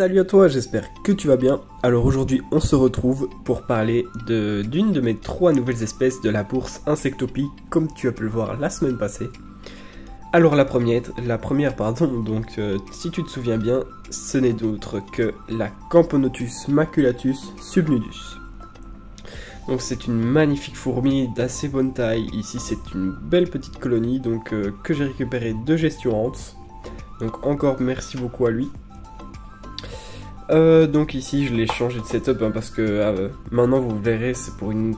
Salut à toi, j'espère que tu vas bien. Alors aujourd'hui on se retrouve pour parler d'une de mes 3 nouvelles espèces de la bourse Insectopie, comme tu as pu le voir la semaine passée. Alors la première, donc si tu te souviens bien, ce n'est d'autre que la Camponotus maculatus subnudus. Donc c'est une magnifique fourmi d'assez bonne taille. Ici c'est une belle petite colonie donc que j'ai récupérée de Gestion Ants. Donc encore merci beaucoup à lui. Donc ici je l'ai changé de setup parce que maintenant vous verrez, c'est pour une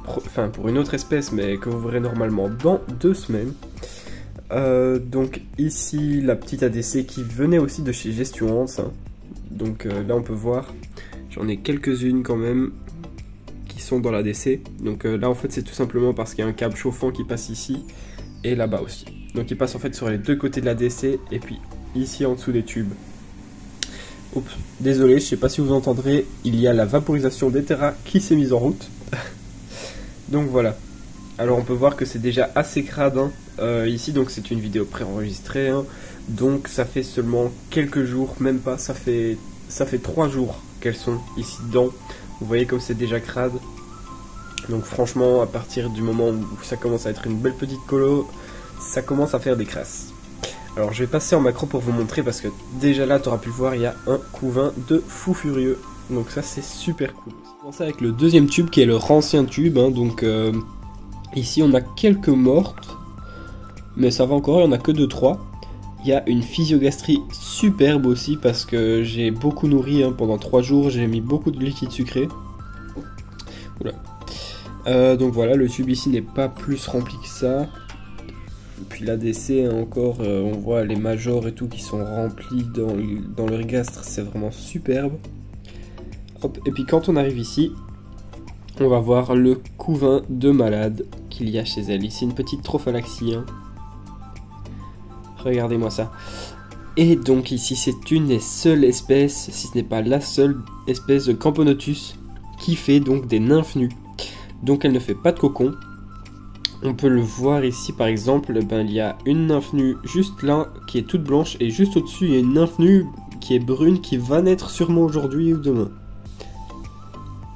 autre espèce mais que vous verrez normalement dans 2 semaines. Donc ici la petite ADC qui venait aussi de chez Gestion Ants. Donc là on peut voir, j'en ai quelques-unes quand même qui sont dans l'ADC. Donc là en fait c'est tout simplement parce qu'il y a un câble chauffant qui passe ici et là-bas aussi. Donc il passe en fait sur les 2 côtés de l'ADC et puis ici en dessous des tubes. Oups, désolé, je sais pas si vous entendrez, il y a la vaporisation des terras qui s'est mise en route. Donc voilà. Alors on peut voir que c'est déjà assez crade. Ici donc c'est une vidéo préenregistrée. Donc ça fait seulement quelques jours, même pas, ça fait 3 jours qu'elles sont ici dedans. Vous voyez comme c'est déjà crade. Donc franchement, à partir du moment où ça commence à être une belle petite colo, ça commence à faire des crasses. Alors je vais passer en macro pour vous montrer parce que déjà là tu auras pu le voir, il y a un couvain de fou furieux. Donc ça c'est super cool. On va commencer avec le deuxième tube qui est leur ancien tube. Donc ici on a quelques mortes, mais ça va encore, il n'y en a que 2-3. Il y a une physiogastrie superbe aussi parce que j'ai beaucoup nourri pendant 3 jours, j'ai mis beaucoup de liquide sucré. Voilà. Donc voilà, le tube ici n'est pas plus rempli que ça. Puis l'ADC encore, on voit les majors et tout qui sont remplis dans leur gastre, c'est vraiment superbe. Hop, et puis quand on arrive ici, on va voir le couvain de malade qu'il y a chez elle. Ici une petite trophalaxie. Regardez-moi ça. Et donc ici c'est une des seules espèces, si ce n'est pas la seule espèce de Camponotus qui fait donc des nymphes nues. Donc elle ne fait pas de cocon. On peut le voir ici par exemple, il y a une nymphe nue juste là qui est toute blanche et juste au-dessus il y a une nymphe nue qui est brune qui va naître sûrement aujourd'hui ou demain.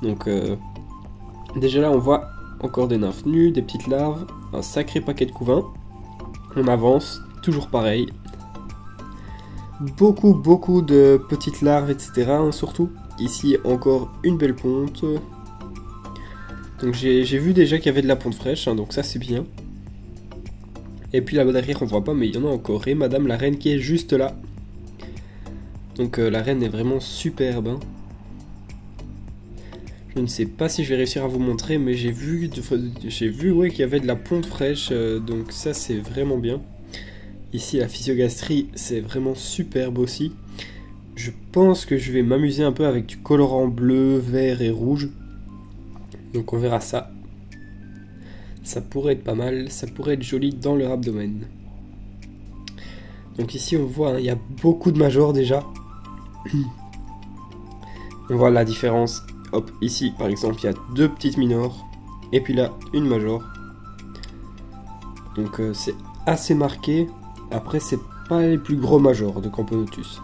Donc déjà là on voit encore des nymphes nues, des petites larves, un sacré paquet de couvains. On avance, toujours pareil. Beaucoup de petites larves etc. Surtout ici encore une belle ponte. Donc j'ai vu déjà qu'il y avait de la ponte fraîche, donc ça c'est bien. Et puis là-bas derrière on voit pas mais il y en a encore. Et madame la reine qui est juste là. Donc la reine est vraiment superbe. Je ne sais pas si je vais réussir à vous montrer mais j'ai vu ouais, qu'il y avait de la ponte fraîche, donc ça c'est vraiment bien. Ici la physiogastrie c'est vraiment superbe aussi. Je pense que je vais m'amuser un peu avec du colorant bleu, vert et rouge. Donc on verra ça. Ça pourrait être pas mal, ça pourrait être joli dans leur abdomen. Donc ici on voit, il y a beaucoup de majors déjà. On voit la différence. Hop, ici par exemple il y a 2 petites minors. Et puis là une major. Donc c'est assez marqué. Après c'est pas les plus gros majors de Camponotus.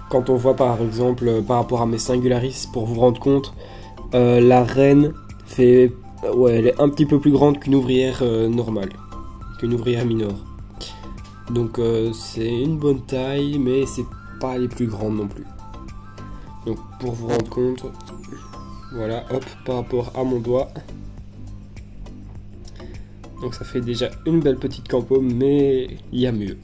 Quand on voit par exemple par rapport à mes singularis, pour vous rendre compte, la reine fait, ouais, elle est un petit peu plus grande qu'une ouvrière normale, qu'une ouvrière minore. Donc c'est une bonne taille, mais c'est pas les plus grandes non plus. Donc pour vous rendre compte, voilà, hop, par rapport à mon doigt. Donc ça fait déjà une belle petite campo, mais il y a mieux.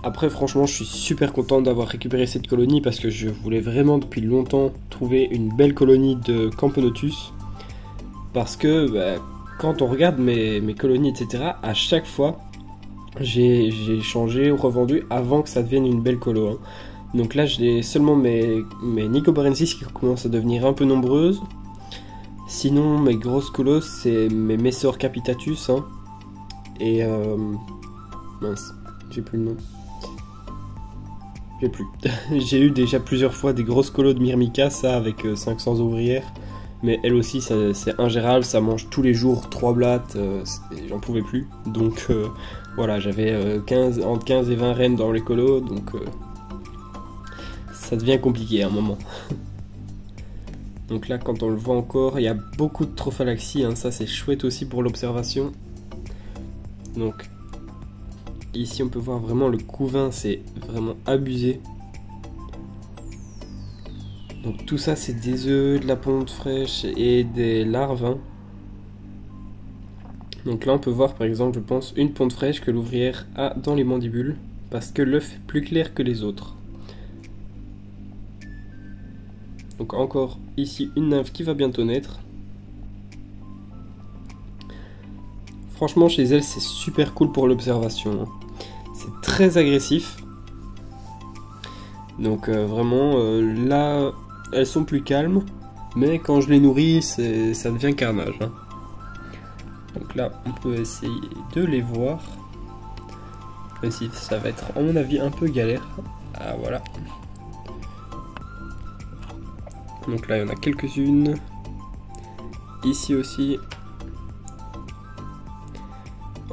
Après franchement je suis super content d'avoir récupéré cette colonie parce que je voulais vraiment depuis longtemps trouver une belle colonie de Camponotus. Parce que quand on regarde mes colonies etc, à chaque fois j'ai changé ou revendu avant que ça devienne une belle colo. Donc là j'ai seulement mes Nicobarensis qui commencent à devenir un peu nombreuses. Sinon mes grosses colos c'est mes Messor capitatus et mince, j'ai plus le nom. J'ai plus. J'ai eu déjà plusieurs fois des grosses colos de Myrmica, ça avec 500 ouvrières. Mais elle aussi, c'est ingérable, ça mange tous les jours 3 blattes, j'en pouvais plus. Donc voilà, j'avais entre 15 et 20 reines dans les colos, donc ça devient compliqué à un moment. Donc là, quand on le voit encore, il y a beaucoup de trophalaxies, hein, ça c'est chouette aussi pour l'observation. Donc ici on peut voir vraiment le couvain, c'est vraiment abusé. Donc tout ça c'est des œufs, de la ponte fraîche et des larves. Hein. Donc là on peut voir par exemple, je pense, une ponte fraîche que l'ouvrière a dans les mandibules, parce que l'œuf est plus clair que les autres. Donc encore ici une nymphe qui va bientôt naître. Franchement chez elle c'est super cool pour l'observation. Hein. C'est très agressif. Donc vraiment là elles sont plus calmes. Mais quand je les nourris ça devient carnage. Hein. Donc là on peut essayer de les voir. Même si ça va être à mon avis un peu galère. Ah voilà. Donc là il y en a quelques-unes. Ici aussi.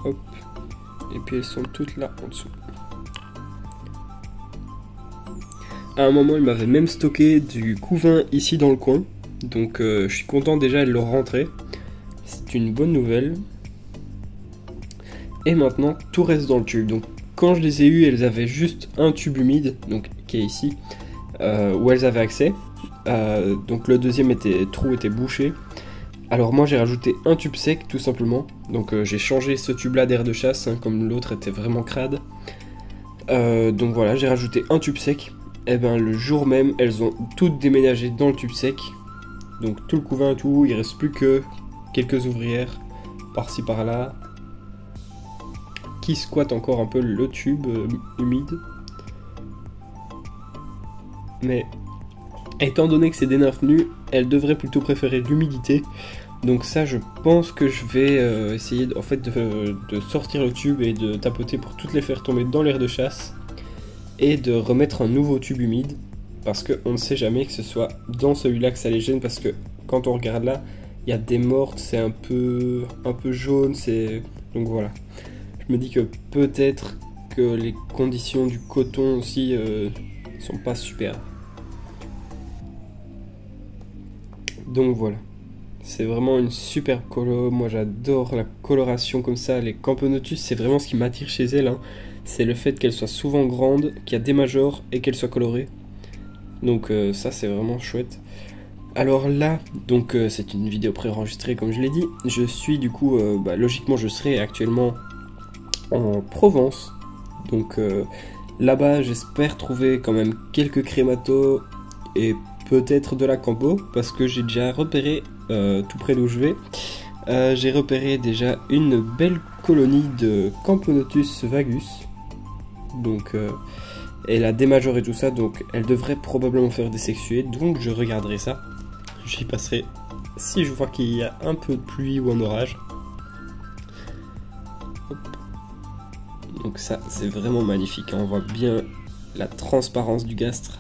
Hop. Et puis elles sont toutes là en dessous. À un moment il m'avait même stocké du couvain ici dans le coin. Donc je suis content déjà, elles l'ont rentré. C'est une bonne nouvelle. Et maintenant tout reste dans le tube. Donc quand je les ai eues, elles avaient juste un tube humide, donc qui est ici, où elles avaient accès. Donc le deuxième trou était bouché. Alors moi j'ai rajouté un tube sec tout simplement. Donc j'ai changé ce tube là d'air de chasse, hein, comme l'autre était vraiment crade. Donc voilà, j'ai rajouté un tube sec. Et ben le jour même elles ont toutes déménagé dans le tube sec. Donc tout le couvain et tout, il reste plus que quelques ouvrières par-ci par-là qui squattent encore un peu le tube humide. Mais étant donné que c'est des nymphes nues, elles devraient plutôt préférer l'humidité. Donc ça je pense que je vais essayer en fait de sortir le tube et de tapoter pour toutes les faire tomber dans l'air de chasse. Et de remettre un nouveau tube humide. Parce qu'on ne sait jamais que ce soit dans celui-là que ça les gêne. Parce que quand on regarde là, il y a des mortes, c'est un peu jaune. Donc voilà. Je me dis que peut-être que les conditions du coton aussi sont pas super. Donc voilà. C'est vraiment une superbe colo. Moi j'adore la coloration comme ça. Les Camponotus, c'est vraiment ce qui m'attire chez elles. Hein. C'est le fait qu'elle soit souvent grande, qu'il y a des majors et qu'elle soit colorée. Donc ça c'est vraiment chouette. Alors là, donc c'est une vidéo préenregistrée comme je l'ai dit. Je suis du coup, logiquement je serai actuellement en Provence. Donc là-bas j'espère trouver quand même quelques crématos et peut-être de la campo. Parce que j'ai déjà repéré, tout près d'où je vais, j'ai repéré déjà une belle colonie de Camponotus vagus. Donc elle a démajoré tout ça, donc elle devrait probablement faire des sexuées, donc je regarderai ça. J'y passerai si je vois qu'il y a un peu de pluie ou un orage. Hop. Donc ça c'est vraiment magnifique, hein. On voit bien la transparence du gastre.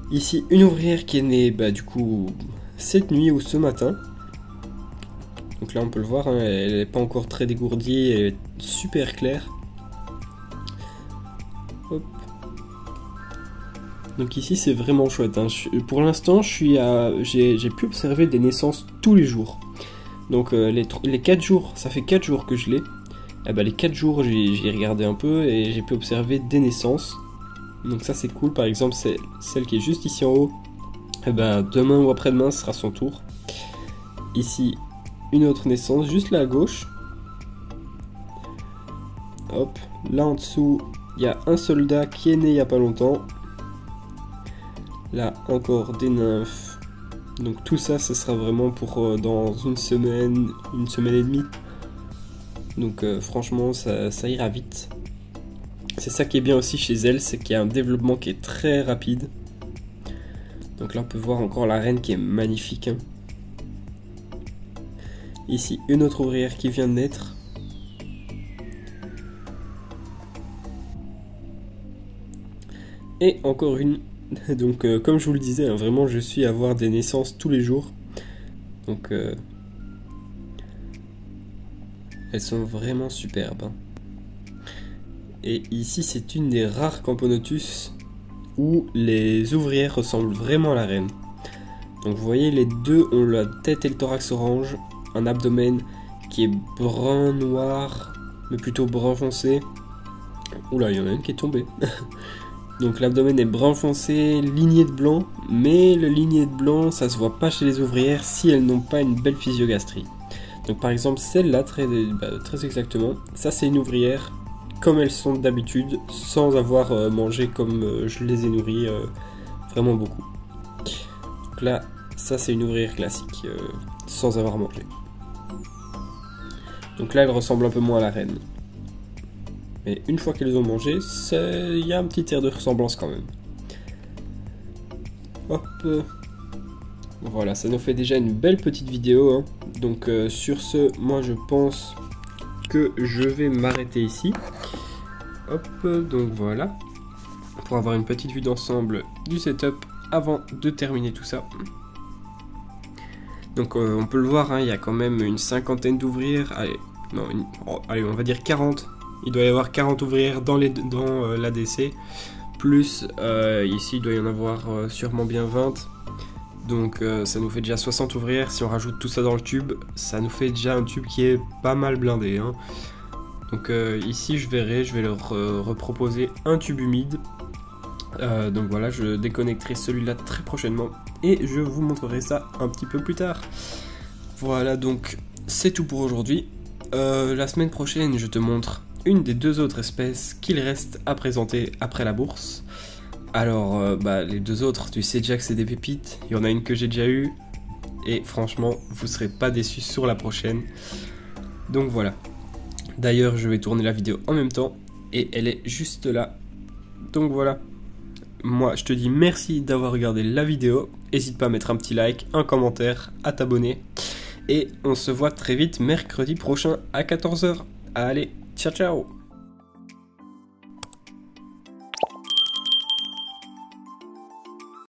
Ici une ouvrière qui est née du coup cette nuit ou ce matin. Donc là on peut le voir, hein, elle n'est pas encore très dégourdie, elle est super claire. Hop. Donc ici c'est vraiment chouette. Hein. Pour l'instant j'ai pu observer des naissances tous les jours. Donc les 4 jours, ça fait 4 jours que je l'ai. Les 4 jours j'ai regardé un peu et j'ai pu observer des naissances. Donc ça c'est cool. Par exemple c'est celle qui est juste ici en haut. Demain ou après-demain ce sera son tour. Ici une autre naissance, juste là à gauche. Hop, là en dessous, il y a un soldat qui est né il n'y a pas longtemps. Là encore des nymphes. Donc tout ça, ce sera vraiment pour dans une semaine et demie. Donc franchement, ça ira vite. C'est ça qui est bien aussi chez elle, c'est qu'il y a un développement qui est très rapide. Donc là on peut voir encore la reine qui est magnifique. Hein. Ici, une autre ouvrière qui vient de naître. Et encore une. Donc, comme je vous le disais, hein, vraiment, je suis à voir des naissances tous les jours. Donc, elles sont vraiment superbes. Hein. Et ici c'est une des rares Camponotus où les ouvrières ressemblent vraiment à la reine. Donc vous voyez, les deux ont la tête et le thorax orange, un abdomen qui est brun noir, mais plutôt brun foncé. Oula, il y en a une qui est tombée. Donc l'abdomen est brun foncé, ligné de blanc, mais le ligné de blanc, ça se voit pas chez les ouvrières si elles n'ont pas une belle physiogastrie. Donc par exemple celle-là, très exactement, ça c'est une ouvrière comme elles sont d'habitude, sans avoir mangé comme je les ai nourries vraiment beaucoup. Donc là, ça c'est une ouvrière classique, sans avoir mangé. Donc là, elle ressemble un peu moins à la reine. Mais une fois qu'elles ont mangé, il y a un petit air de ressemblance quand même. Hop. Voilà, ça nous fait déjà une belle petite vidéo. Hein. Donc sur ce, moi je pense que je vais m'arrêter ici. Hop, donc voilà. Pour avoir une petite vue d'ensemble du setup avant de terminer tout ça. Donc on peut le voir, hein, il y a quand même une cinquantaine d'ouvrières. Allez, non, allez, on va dire 40. Il doit y avoir 40 ouvrières dans l'ADC. Plus ici il doit y en avoir sûrement bien 20. Donc ça nous fait déjà 60 ouvrières. Si on rajoute tout ça dans le tube, ça nous fait déjà un tube qui est pas mal blindé. Hein. Donc ici je vais leur reproposer un tube humide. Donc voilà, je déconnecterai celui-là très prochainement. Et je vous montrerai ça un petit peu plus tard. Voilà, donc c'est tout pour aujourd'hui. La semaine prochaine, je te montre une des deux autres espèces qu'il reste à présenter après la bourse. Alors, les deux autres, tu sais déjà que c'est des pépites. Il y en a une que j'ai déjà eue. Et franchement, vous serez pas déçus sur la prochaine. Donc voilà. D'ailleurs, je vais tourner la vidéo en même temps. Et elle est juste là. Donc voilà. Moi, je te dis merci d'avoir regardé la vidéo. N'hésite pas à mettre un petit like, un commentaire, à t'abonner. Et on se voit très vite mercredi prochain à 14 h. Allez, ciao ciao!